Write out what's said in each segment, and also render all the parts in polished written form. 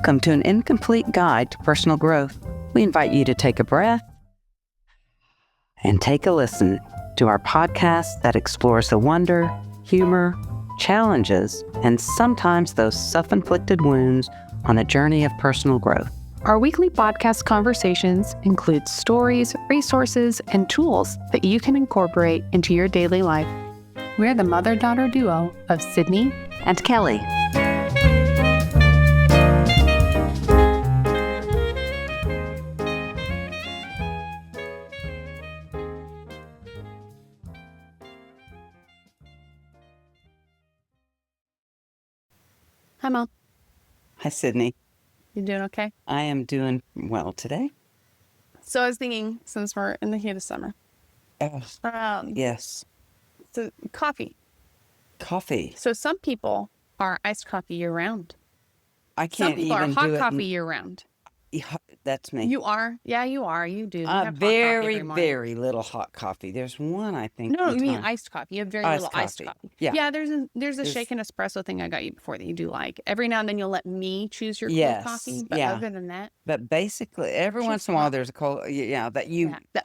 Welcome to an incomplete guide to personal growth. We invite you to take a breath and take a listen to our podcast that explores the wonder, humor, challenges, and sometimes those self-inflicted wounds on a journey of personal growth. Our weekly podcast conversations include stories, resources, and tools that you can incorporate into your daily life. We're the mother-daughter duo of Sydney and Kelly. Hi, Mom. Hi, Sydney. You doing okay? I am doing well today. So I was thinking, since we're in the heat of summer. Yes. So coffee. Coffee. So some people are iced coffee year-round. I can't even do it. Some people are hot coffee year-round. That's me. You are? Yeah, you are. You do. You have very little hot coffee. There's one, I think. No, you mean iced coffee. You have very little iced coffee. Yeah. Yeah, there's a shaken espresso thing I got you before that you do like. Every now and then you'll let me choose your cold coffee. But other than that. But basically, every once in a while there's a cold,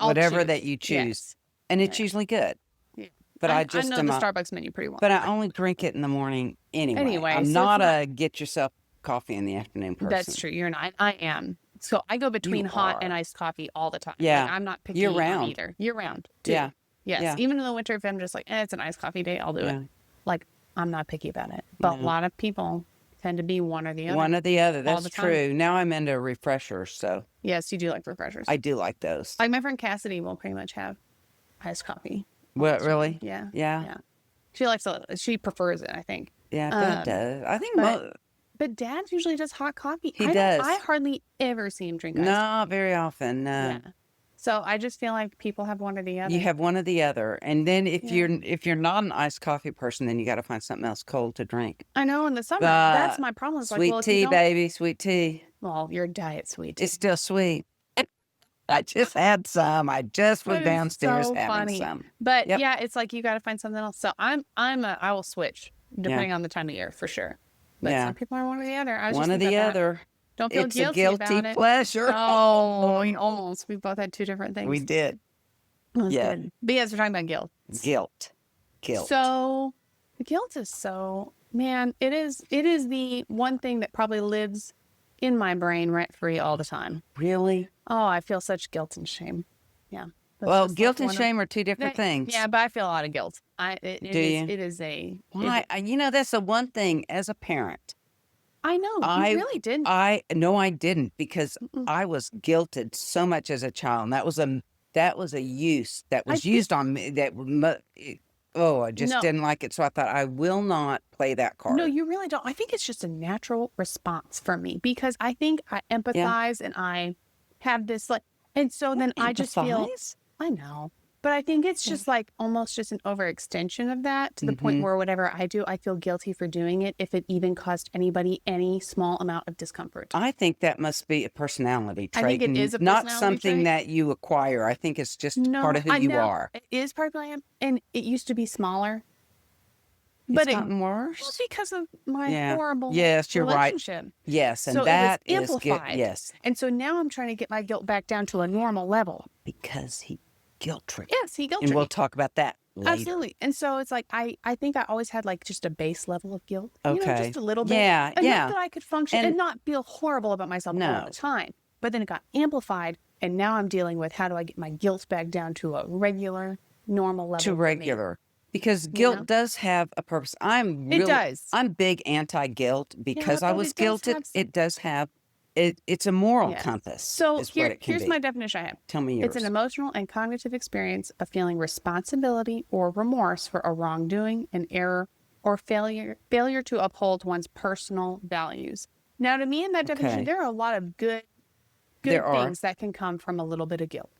whatever that you choose. Yes. And it's usually good. Yeah. But I know the Starbucks menu pretty well. But I only drink it in the morning anyway. I'm not a get yourself coffee in the afternoon person. That's true. You're not. I am. So I go between hot and iced coffee all the time. Yeah. Like, I'm not picky on either. Year round, too. Yeah. Yes. Yeah. Even in the winter, if I'm just like, it's an iced coffee day, I'll do it. Like, I'm not picky about it. But a lot of people tend to be one or the other. One or the other. That's true. Now I'm into refreshers, so. Yes, you do like refreshers. I do like those. Like my friend Cassidy will pretty much have iced coffee. What, really? Yeah. Yeah. She prefers it, I think. Yeah, Dad does. I think But Dad usually does hot coffee. He does. I hardly ever see him drink iced coffee. No, very often. No. Yeah. So I just feel like people have one or the other. You have one or the other. And then if you're not an iced coffee person, then you got to find something else cold to drink. I know in the summer. That's my problem. It's sweet tea, baby. Sweet tea. Well, your diet sweet tea. It's still sweet. I just had some. I just was downstairs having some. But yeah, it's like you got to find something else. So I will switch depending on the time of year for sure. But some people are one or the other. One or the other. Don't feel guilty about it. It's a guilty pleasure. Oh, almost. We both had two different things. We did. Yeah. Good. But yes, we're talking about guilt. Guilt. So guilt is it is the one thing that probably lives in my brain rent-free all the time. Really? Oh, I feel such guilt and shame. Yeah. Well, guilt and shame are two different things. Yeah, but I feel a lot of guilt. It is a... Why? That's the one thing as a parent. I know. You really didn't. No, I didn't, because I was guilted so much as a child. And that was a use that was used on me I just didn't like it. So I thought, I will not play that card. No, you really don't. I think it's just a natural response for me, because I think I empathize and I have this and so then I just feel, I know, but I think it's just like almost just an overextension of that to the point where whatever I do, I feel guilty for doing it if it even caused anybody any small amount of discomfort. I think that must be a personality trait. I think it is a personality not something trait that you acquire. I think it's just part of who you are. It is part of who I am, and it used to be smaller. But it's gotten worse? Well, because of my horrible relationship. Right. Yes, and so that it was is amplified. Yes. And so now I'm trying to get my guilt back down to a normal level. Because he guilt tripped. Yes, he guilt tripped. And we'll talk about that later. Absolutely. And so it's like I think I always had like just a base level of guilt. Okay. Just a little bit. Yeah, enough that I could function and not feel horrible about myself all the time. But then it got amplified, and now I'm dealing with how do I get my guilt back down to a regular, normal level. Because guilt does have a purpose. It does. I'm big anti-guilt because I was guilted. It does have, it's a moral compass. So here's my definition I have. Tell me yours. It's an emotional and cognitive experience of feeling responsibility or remorse for a wrongdoing, an error, or failure to uphold one's personal values. Now, to me in that definition, there are a lot of good things that can come from a little bit of guilt.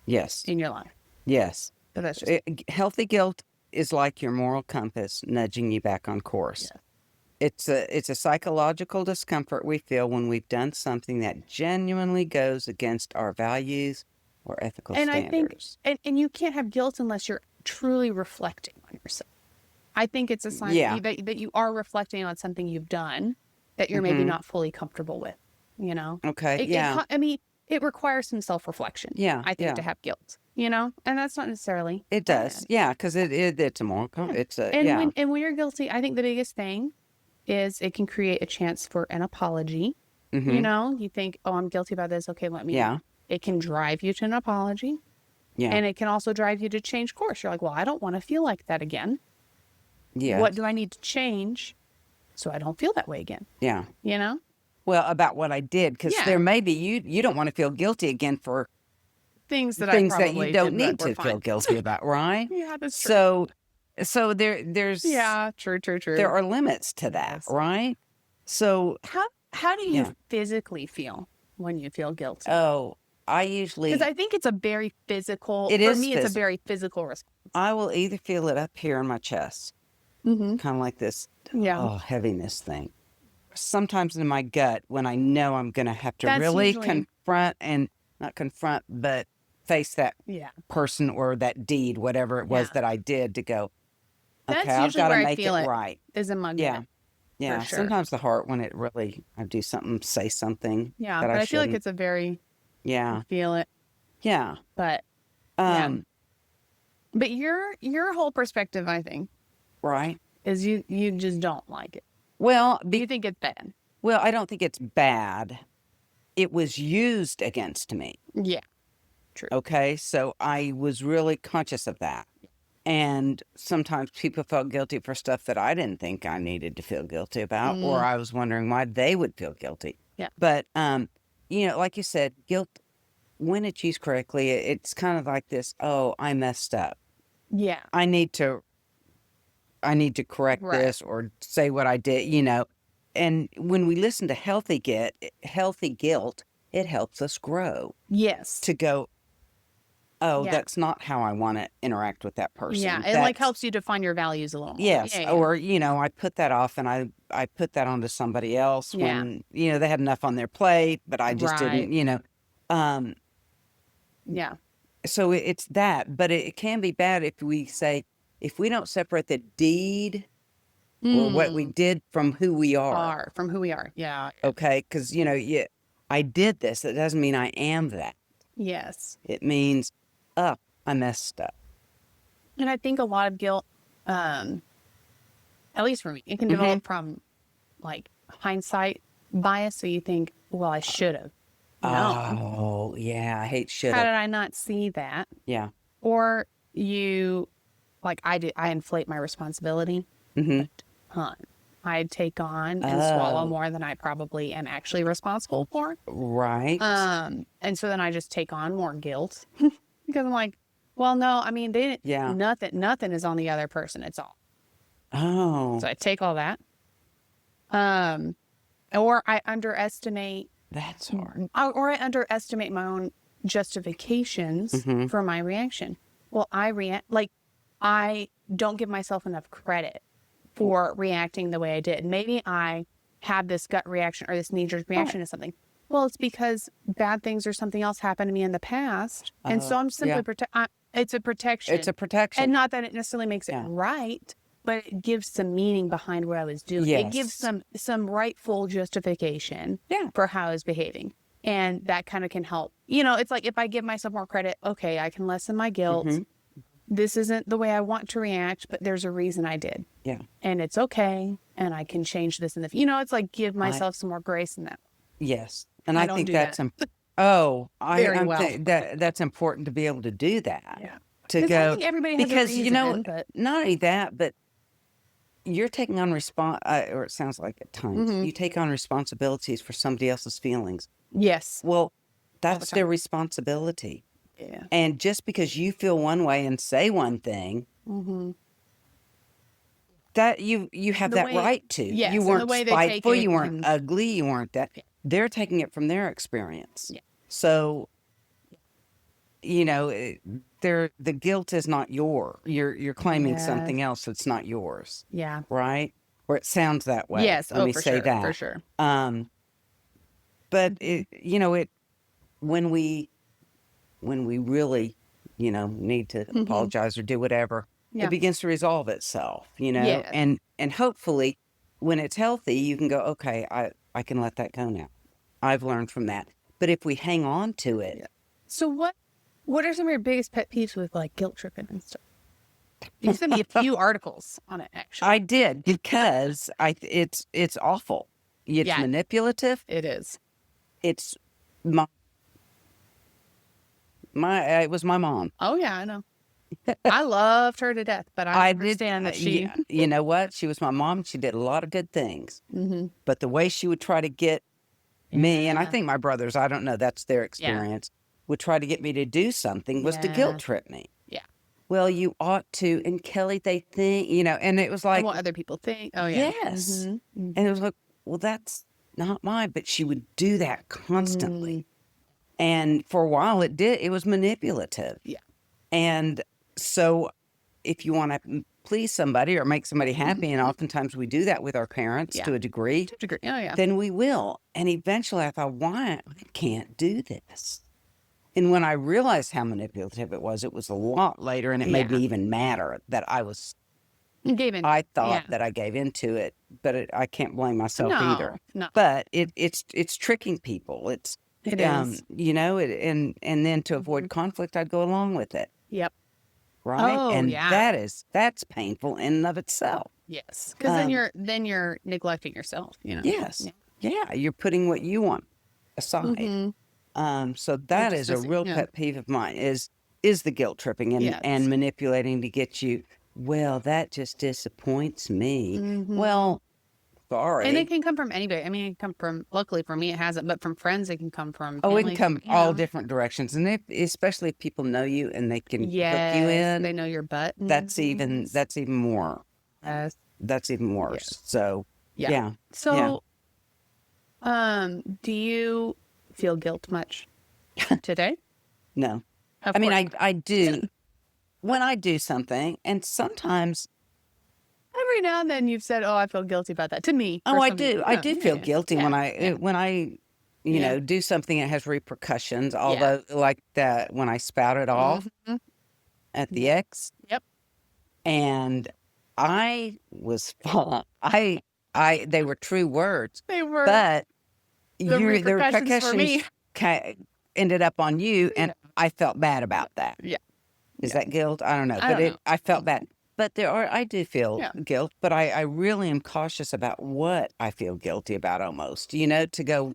Yes. In your life. Yes. But that's just healthy guilt is like your moral compass nudging you back on course. Yeah. It's a psychological discomfort we feel when we've done something that genuinely goes against our values or ethical standards. I think, and you can't have guilt unless you're truly reflecting on yourself. I think it's a sign that you are reflecting on something you've done that you're maybe not fully comfortable with. you know? Okay. Yeah. I mean, it requires some self-reflection, Yeah. I think, to have guilt, you know? And that's not necessarily It does. bad. Yeah. Because it's a more, it's a, And yeah. when you're guilty, I think the biggest thing is it can create a chance for an apology. You know, you think, oh, I'm guilty about this. Okay, Yeah. it can drive you to an apology. Yeah. And it can also drive you to change course. You're like, well, I don't want to feel like that again. Yeah. What do I need to change so I don't feel that way again? Yeah. You know? Well, about what I did, because there may be, you don't want to feel guilty again for Things that things I that probably you don't did that need were to feel fine. guilty about, right? Yeah, that's true. So there's True. there are limits to that, Yes. right? So How do you physically feel when you feel guilty? oh, I usually, Because I think it's a very physical. It for is me, it's a very physical response. I will either feel it up here in my chest, Mm-hmm. kind of like this Yeah. heaviness thing. Sometimes in my gut when I know I'm going to have to That's really usually- confront and not confront, but face that Yeah. person or that deed, whatever it was Yeah. that I did, to go, That's okay, I've usually got to where I make feel it it. right. Is in my gut. Yeah. Yeah. sure. Sometimes the heart, when it really, I do something, say something. Yeah. that But I feel like shouldn't. it's a very, Yeah. you feel it. Yeah. But Yeah. Um, but your whole perspective, I think, right. is you just don't like it. Well, You think it's bad. well, I don't think it's bad. It was used against me. Yeah. Okay. So I was really conscious of that. And sometimes people felt guilty for stuff that I didn't think I needed to feel guilty about, or I was wondering why they would feel guilty. Yeah. But, like you said, guilt, when it's used correctly, it's kind of like this, oh, I messed up. Yeah. I need to correct Right. this or say what I did. And when we listen to healthy guilt, it helps us grow Yes. to go, oh, Yeah. that's not how I want to interact with that person. Yeah. It like helps you define your values a little more. Yes. Yeah. Or, I put that off and I put that onto somebody else when, they had enough on their plate, but I just Right. didn't. Yeah. So it's that, but it can be bad if we don't separate the deed or what we did from who we are. From who we are. Yeah. Okay. Because, I did this. It doesn't mean I am that. Yes. It means, I messed up. And I think a lot of guilt, at least for me, it can develop from like hindsight bias. So you think, well, I should have. No. Oh, yeah. I hate should How did have. I not see that? Yeah. Or you, like I inflate my responsibility a ton. I take on and swallow more than I probably am actually responsible for. Right. And so then I just take on more guilt because I'm like, well, no, I mean, they didn't, nothing is on the other person. It's all. Oh. So I take all that. Or I underestimate. That's hard. Or I underestimate my own justifications for my reaction. Well, I don't give myself enough credit for reacting the way I did. Maybe I had this gut reaction or this knee-jerk reaction to something. Well, it's because bad things or something else happened to me in the past. And so I'm simply it's a protection. It's a protection. And not that it necessarily makes it right, but it gives some meaning behind what I was doing. Yes. It gives some rightful justification for how I was behaving. And that kind of can help. It's like if I give myself more credit, okay, I can lessen my guilt. This isn't the way I want to react, but there's a reason I did. Yeah. And it's okay. And I can change this in the future. It's like give myself some more grace in that. Yes. And I I don't think do that's that. I well. think that's important to be able to do that. Yeah. To 'Cause go I think everybody has a because reason, but not only that, but you're taking on or it sounds like at times you take on responsibilities for somebody else's feelings. yes. Well, the that's their responsibility. Yeah. And just because you feel one way and say one thing, that you have The that way- right to. yes, You and the weren't way they take spiteful. it You weren't and- ugly. You weren't that. They're taking it from their experience. Yeah. So, the guilt is not You're claiming something else that's not yours, Yeah. right? Or it sounds that way. Yes. Let me for say sure. that. For sure. But when we really, need to apologize or do whatever, Yeah. it begins to resolve itself, Yes. and hopefully when it's healthy, you can go, okay, I can let that go now. I've learned from that. But if we hang on to it. So what are some of your biggest pet peeves with like guilt tripping and stuff? You sent me a few articles on it, actually. I did, because it's awful. It's manipulative. It is. It's it was my mom. Oh yeah, I know. I loved her to death, but I understand that she. You know what? She was my mom. She did a lot of good things, but the way she would try to get me, and I think my brothers, I don't know, that's their experience, would try to get me to do something was to guilt trip me. Yeah. Well, you ought to, and Kelly, they think, and it was like, And what other people think. Oh yeah. yes, and it was like, well, that's not mine, but she would do that constantly, and for a while it was manipulative. Yeah. And so if you want to please somebody or make somebody happy, and oftentimes we do that with our parents to a degree, Oh yeah. then we will. And eventually I thought, why? I can't do this. And when I realized how manipulative it was a lot later, and it made me even madder that I thought that I gave into it, but I can't blame myself either. No. But it's tricking people. It is. And then to avoid conflict, I'd go along with it. Yep. Right. Oh, and yeah. that's painful in and of itself. Yes. Because then you're neglecting yourself, Yes. Yeah. You're putting what you want aside. So that is a real pet peeve of mine is the guilt tripping and manipulating to get you. Well, that just disappoints me. Well, sorry. And it can come from anybody. I mean, it can come from, luckily for me, it hasn't, but from friends, it can come from Oh, it family, can come all different directions. And especially if people know you and they can hook you in. They know your butt. That's even more. Yes. That's even worse. Yes. So, yeah. So, do you feel guilt much today? No. Of I mean, course. I do when I do something, and sometimes Every now and then you've said, "Oh, I feel guilty about that." To me, I personally. do. I do feel guilty when I Yeah. do something that has repercussions. Although, like that when I spouted off at the ex, Yep. and I was they were true words, They were. but The repercussions for me. Ended up on you, and I felt bad about that. Yeah. Is that guilt? I don't know, I don't know. I felt bad. But I do feel guilt, but I really am cautious about what I feel guilty about almost, to go,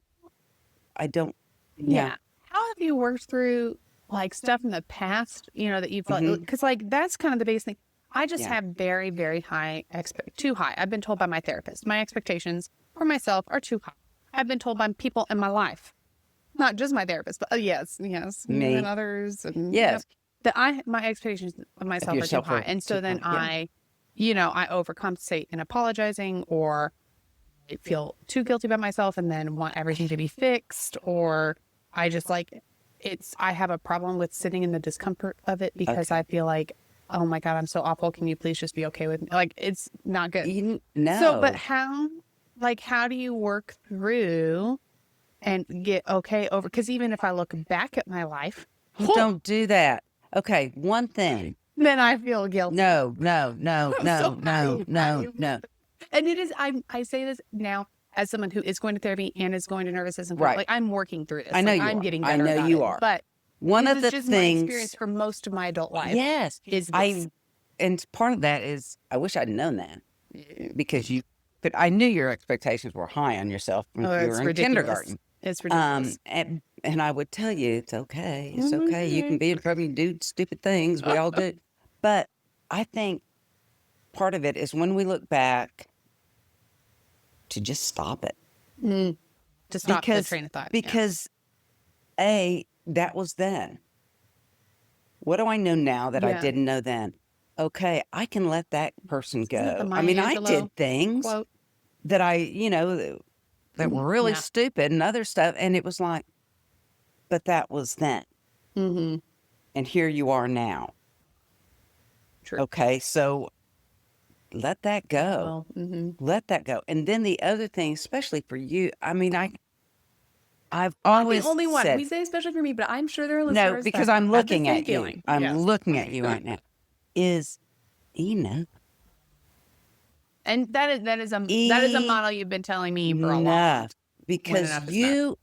I don't. Yeah. How have you worked through like stuff in the past, that you felt, because like that's kind of the biggest thing. I just have very, very high too high. I've been told by my therapist, my expectations for myself are too high. I've been told by people in my life, not just my therapist, but yes, Me. and others, and Yes. that my expectations of myself are too high, and so then I overcompensate in apologizing, or I feel too guilty about myself, and then want everything to be fixed, or I just I have a problem with sitting in the discomfort of it because I feel like, oh my God, I'm so awful. Can you please just be okay with me? Like, it's not good. No. So, but how do you work through and get okay over? Because even if I look back at my life, Don't do that. Okay, one thing. then I feel guilty. No. And it is, I say this now as someone who is going to therapy and is going to nervous system. Right. Like, I'm working through this. I know you I'm are. getting I better know about you it. are. But One this of the is just my things. experience for most of my adult life. Yes. Is this. And part of that is, I wish I'd known that because but I knew your expectations were high on yourself when you were in kindergarten. It's ridiculous. And I would tell you, it's okay. It's okay. You can be in trouble. You do stupid things. We all do. But I think part of it is when we look back to just stop it. To stop the train of thought. Because that was then. What do I know now that I didn't know then? Okay, I can let that person go. I mean, I did things that that were really stupid and other stuff. And it was like, but that was then. And here you are now. True. Okay, so let that go. Let that go. And then the other thing, especially for you, I mean, I've always the only one. said, We say especially for me, but I'm sure there are listeners. no, because I'm looking at you. Feeling. I'm Yes. looking at you right now. Is enough. And that is a model you've been telling me for a while. Because enough is you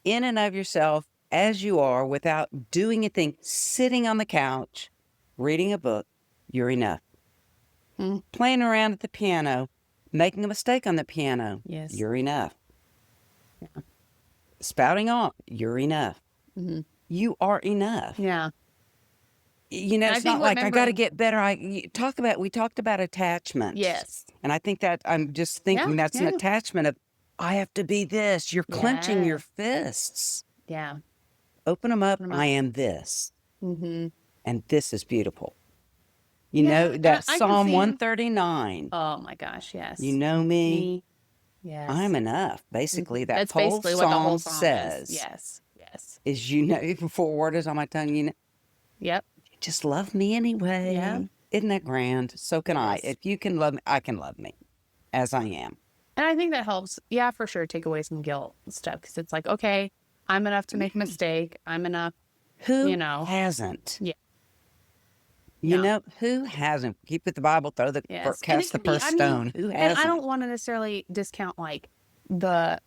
in and of yourself as you are without doing a thing, sitting on the couch, reading a book, you're enough. Playing around at the piano, making a mistake on the piano, Yes. you're enough. Yeah. Spouting off, you're enough. You are enough. Yeah. You know, it's not like I got to get better. We talked about attachment. Yes. And I think that I'm just thinking that's an attachment of, I have to be this. You're clenching your fists. Yeah. Open them up. I am this. And this is beautiful. You know, that Psalm 139. Oh my gosh, yes. You know me. Yes. I'm enough. Basically, That's whole basically psalm what the whole psalm says. is. Yes. Yes. Is you know, before word is on my tongue, you know. Yep. Just love me anyway. Yeah. Isn't that grand? So can I. Yes. If you can love me, I can love me as I am. And I think that helps. Yeah, for sure. Take away some guilt and stuff. Because it's like, okay, I'm enough to make a mistake. I'm enough. Who hasn't? Yeah. You know, who hasn't? Keep it the Bible, cast the first stone. Who hasn't? And I don't want to necessarily discount like the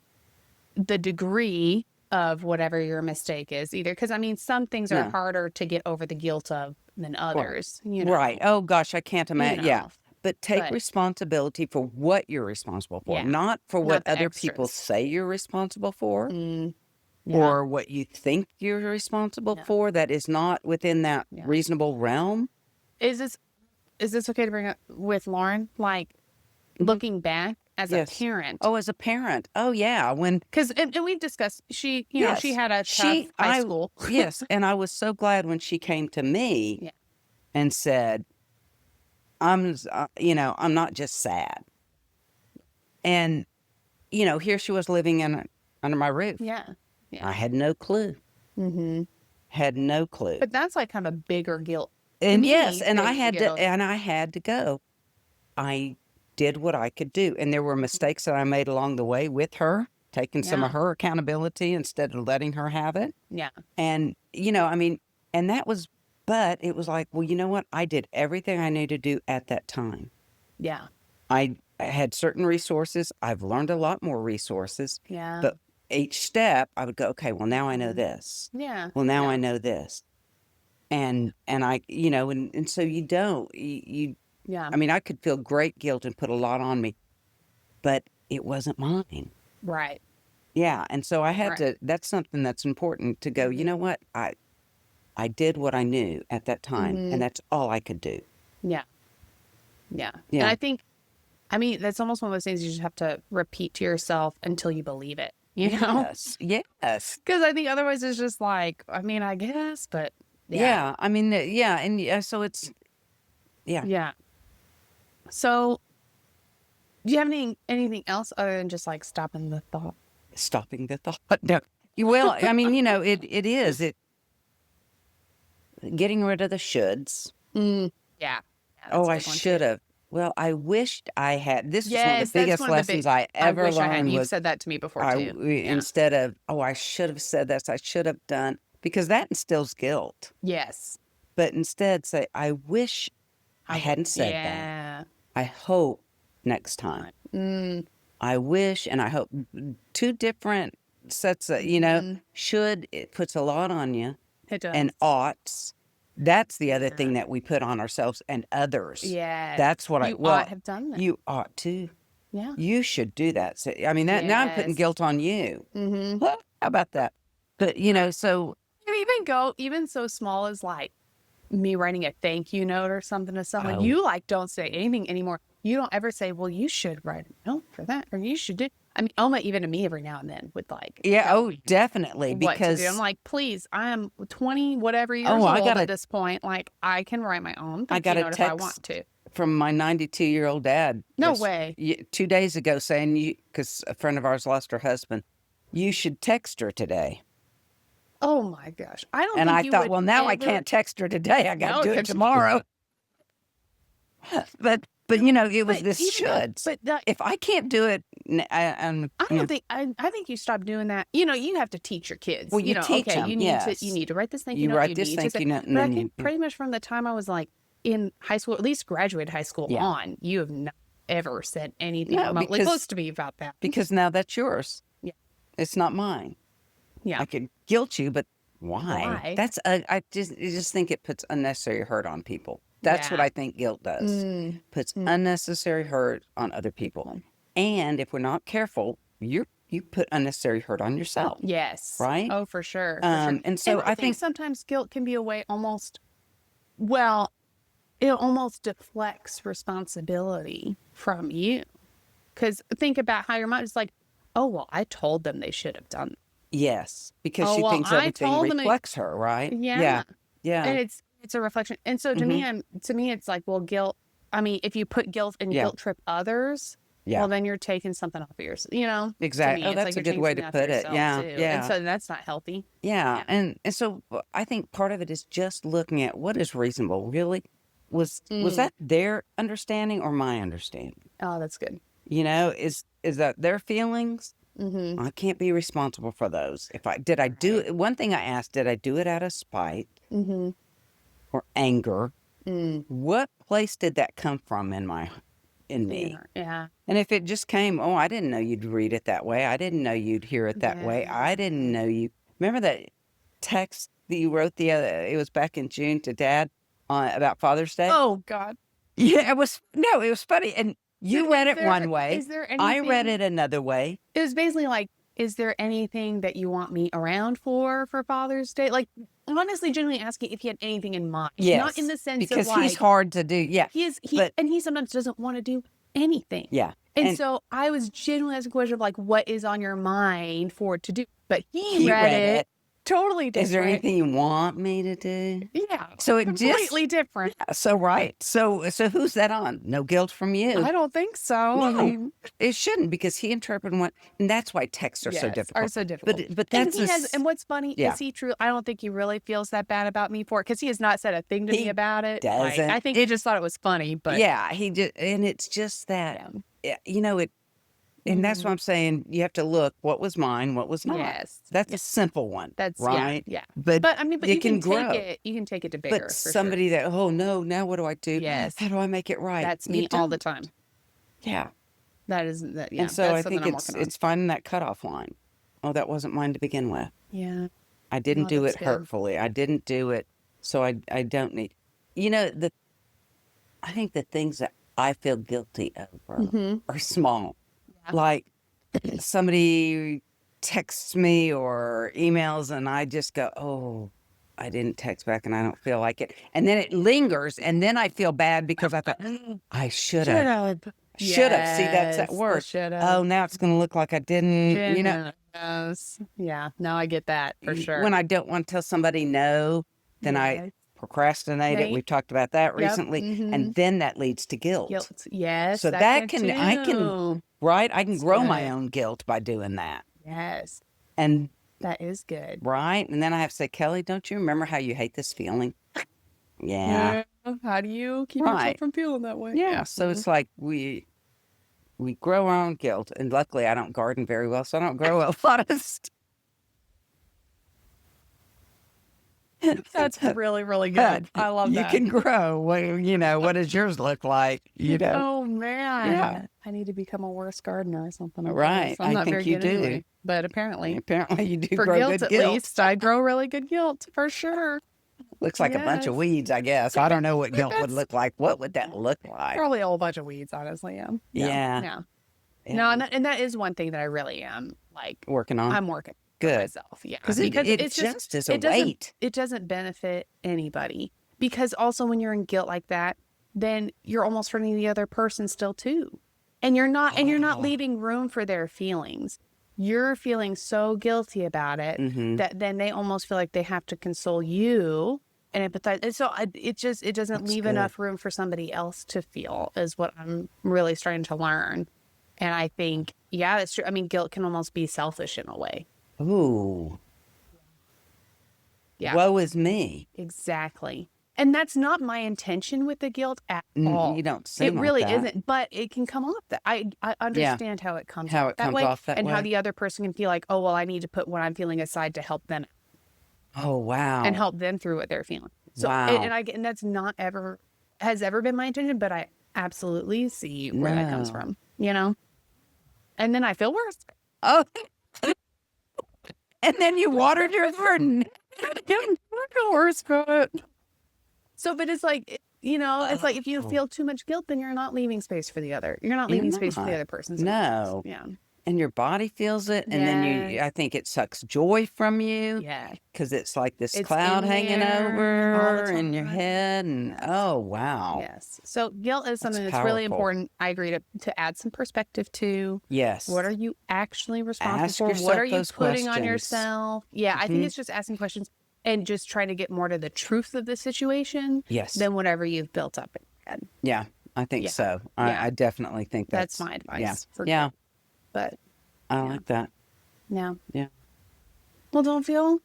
degree of whatever your mistake is either. Because I mean, some things are harder to get over the guilt of than others. You know? Right. Oh gosh, I can't imagine. You know. Yeah. But take responsibility for what you're responsible for, not for what other people say you're responsible for, or what you think you're responsible for that is not within that reasonable realm. Is this okay to bring up with Lauren? Like looking back as a parent. Oh, as a parent. Oh yeah. Because and we've discussed she she had a tough high school. Yes, and I was so glad when she came to me and said, I'm not just sad. And, here she was living under my roof. Yeah. I had no clue. Had no clue. But that's like kind of a bigger guilt. And yes, and I had to go. I did what I could do. And there were mistakes that I made along the way with her, taking some of her accountability instead of letting her have it. Yeah. And, and that was, but it was like, well, you know what? I did everything I needed to do at that time. Yeah. I had certain resources. I've learned a lot more resources. Yeah. But each step I would go, okay, well, now I know this. Yeah. Well, now I know this. And I, and so you don't, I mean, I could feel great guilt and put a lot on me, but it wasn't mine. Right. Yeah. And so I had to, that's something that's important to go, you know what? I did what I knew at that time, and that's all I could do. Yeah. Yeah. And I think, that's almost one of those things you just have to repeat to yourself until you believe it, you know? Yes. Yes. Because I think otherwise it's just like, I guess, but yeah. And so it's, Yeah. So do you have anything else other than just like stopping the thought? Stopping the thought? No. Well, it is. Getting rid of the shoulds. Yeah. Oh, I should have. Well, I wished I had. This was one of the biggest lessons I ever learned. You've said that to me before, too. Instead of, I should have said this, I should have done, because that instills guilt. Yes. But instead say, I wish I hadn't said that. I hope next time. I wish and I hope. Two different sets of, should, it puts a lot on you. It does. And oughts. That's the other thing that we put on ourselves and others. Yeah. That's what you ought have done that. You ought to. Yeah. You should do that. So, now I'm putting guilt on you. How about that? But, so. Even so small as like me writing a thank you note or something to someone. You don't say anything anymore. You don't ever say, well, you should write a note for that, or you should do. Alma even to me every now and then would like. Yeah. Definitely. Because I'm like, please, I am 20 whatever years old at this point. Like I can write my own thank you note if I want to. From my 92-year-old dad. No way. 2 days ago saying, because a friend of ours lost her husband, you should text her today. Oh my gosh. I don't and think I thought, well, now I can't text her today. I got to do it tomorrow. But it was this should. But if I can't do it, I think you stop doing that. You have to teach your kids. Well, you teach them. You need to write this thank you note. You write this thank you note. But I think pretty much from the time I was like in high school, at least graduated high school on, you have not ever said anything remotely close to me about that. Because now that's yours. Yeah. It's not mine. Yeah. I could guilt you, but why? Why? That's I just think it puts unnecessary hurt on people. That's what Yeah. I think guilt does. Puts Mm. unnecessary hurt on other people. And if we're not careful, you put unnecessary hurt on yourself. Yes. Right? Oh, for sure. For sure. And so I think sometimes guilt can be a way it almost deflects responsibility from you. Because think about how your mind is like, oh, well, I told them they should have done that. yes, because Oh, she well, thinks I everything told them reflects her, right? Yeah. Yeah. And it's a reflection. And so to me, it's like, well, guilt. I mean, if you put guilt and guilt trip others, well, then you're taking something off of yourself. You know, Exactly. To me, Oh, it's that's like a you're good taking way to something off put it. yourself, Yeah. too. Yeah. And so that's not healthy. Yeah. And so I think part of it is just looking at what is reasonable. Really, was that their understanding or my understanding? Oh, that's good. You know, is that their feelings? I can't be responsible for those. Did I do it? One thing I asked, did I do it out of spite or anger? What place did that come from in me? Yeah. And if it just came, oh, I didn't know you'd read it that way. I didn't know you'd hear it that way. I didn't know you. Remember that text that you wrote it was back in June to Dad about Father's Day? Oh, God. Yeah, it was funny. And you read it one way. Is there I read anything- it another way. It was basically like, is there anything that you want me around for Father's Day? Like, honestly, genuinely asking if he had anything in mind. Yes. Not in the sense because of like, he's hard to do. Yeah. And he sometimes doesn't want to do anything. Yeah. And so I was genuinely asking a question of like, what is on your mind for it to do? But he read read it totally different. Is there anything you want me to do? Yeah. So it completely different. So right. So who's that on? No guilt from you. I don't think so. No, I mean, it shouldn't, because he interpreted one, and that's why texts are so difficult. Are so difficult. But that's and what's funny is he true. I don't think he really feels that bad about me for it, because he has not said a thing to me about it. Doesn't. I think he just thought it was funny. But he just, and it's just that you know it. And that's what I'm saying. You have to look what was mine, what was not. Yes. That's a simple one. That's right. Yeah. But I mean, you can grow. You can take it to bigger. But somebody that, oh no, now what do I do? Yes. How do I make it right? That's me all the time. Yeah. That is that. Yeah. And so I think it's finding that cutoff line. Oh, that wasn't mine to begin with. Yeah. I didn't do it hurtfully. I didn't do it, so I don't need. You know, I think the things that I feel guilty over are small. Yeah. Like somebody texts me or emails and I just go, oh, I didn't text back and I don't feel like it. And then it lingers, and then I feel bad because I thought, I should have. Should have. See, that's that word. Oh, now it's going to look like I didn't, you know. Yes. Yeah. No, I get that for sure. When I don't want to tell somebody no, then I procrastinate it. We've talked about that recently. And then that leads to guilt. Yes. So I can, right? I can grow my own guilt by doing that. Yes. And that is good. Right? And then I have to say, Kelly, don't you remember how you hate this feeling? Yeah. How do you keep yourself from feeling that way? Yeah. So it's like we grow our own guilt. And luckily I don't garden very well, so I don't grow a lot of stuff. That's really, really good. I love that. You can grow. Well, you know, what does yours look like? You know. Oh man. Yeah. I need to become a worse gardener or something. Right. I'm not very you good do. anyway, but apparently you do for grow guilt good at guilt. least. I grow really good guilt for sure. Looks like a bunch of weeds, I guess. I don't know what guilt would look like. What would that look like? Probably a whole bunch of weeds, honestly. Yeah. No, and that is one thing that I really am like working on. I'm working. Good. Myself, yeah. Because it's just as a weight. It doesn't benefit anybody. Because also when you're in guilt like that, then you're almost hurting the other person still too. And you're not leaving room for their feelings. You're feeling so guilty about it that then they almost feel like they have to console you and empathize. And so it doesn't leave enough room for somebody else to feel, is what I'm really starting to learn. And I think, yeah, that's true. I mean, guilt can almost be selfish in a way. Ooh. Yeah. Woe is me. Exactly. And that's not my intention with the guilt at all. You don't seem it really like that. isn't, but it can come off that. I understand how it comes off that way. And how the other person can feel like, oh, well, I need to put what I'm feeling aside to help them. Oh, wow. And help them through what they're feeling. So, wow. And that's not has ever been my intention, but I absolutely see where that comes from, you know? And then I feel worse. Oh. And then you watered your garden. So, but it's like, it's like if you feel too much guilt, then you're not leaving space for the other. You're not leaving space for the other person. No. Yeah. And your body feels it. And then I think it sucks joy from you. Yeah. Because it's like this cloud hanging over in your head. And Yes. Wow. Yes. So guilt is something that's really important. I agree to add some perspective to. Yes. What are you actually responsible Ask for? yourself What are you those putting on questions. yourself? Yeah. I think it's just asking questions and just trying to get more to the truth of the situation. Yes. Than whatever you've built up in your head. Yeah. I think so. I definitely think that's my advice. Yeah. But I like that. Yeah. Yeah. Well, don't feel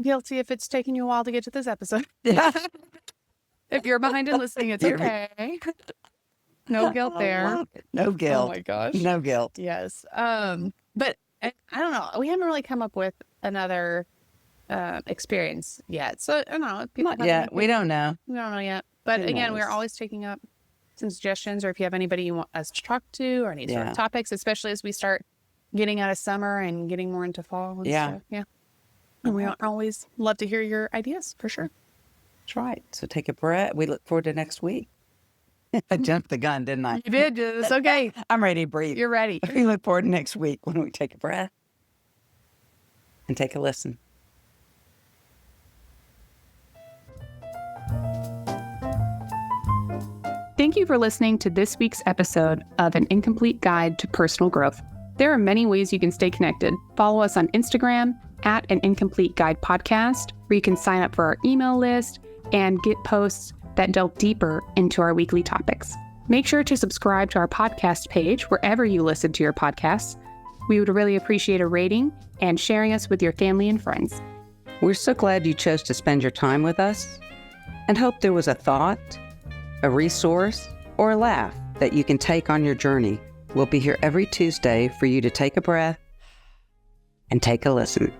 guilty if it's taking you a while to get to this episode. If you're behind and listening, it's okay. No guilt there. No guilt. Oh my gosh. No guilt. Yes. But I don't know. We haven't really come up with another experience yet. So I don't know. Not yet. We don't know. We don't know yet. But again, we're always taking up some suggestions, or if you have anybody you want us to talk to, or any sort of topics, especially as we start getting out of summer and getting more into fall and stuff. Yeah. And we always love to hear your ideas, for sure. That's right. So take a breath. We look forward to next week. I jumped the gun, didn't I? You did. It's okay. I'm ready to breathe. You're ready. We look forward to next week when we take a breath and take a listen. Thank you for listening to this week's episode of An Incomplete Guide to Personal Growth. There are many ways you can stay connected. Follow us on Instagram at An Incomplete Guide Podcast, where you can sign up for our email list and get posts that delve deeper into our weekly topics. Make sure to subscribe to our podcast page wherever you listen to your podcasts. We would really appreciate a rating and sharing us with your family and friends. We're so glad you chose to spend your time with us and hope there was a thought, a resource, or a laugh that you can take on your journey. We'll be here every Tuesday for you to take a breath and take a listen.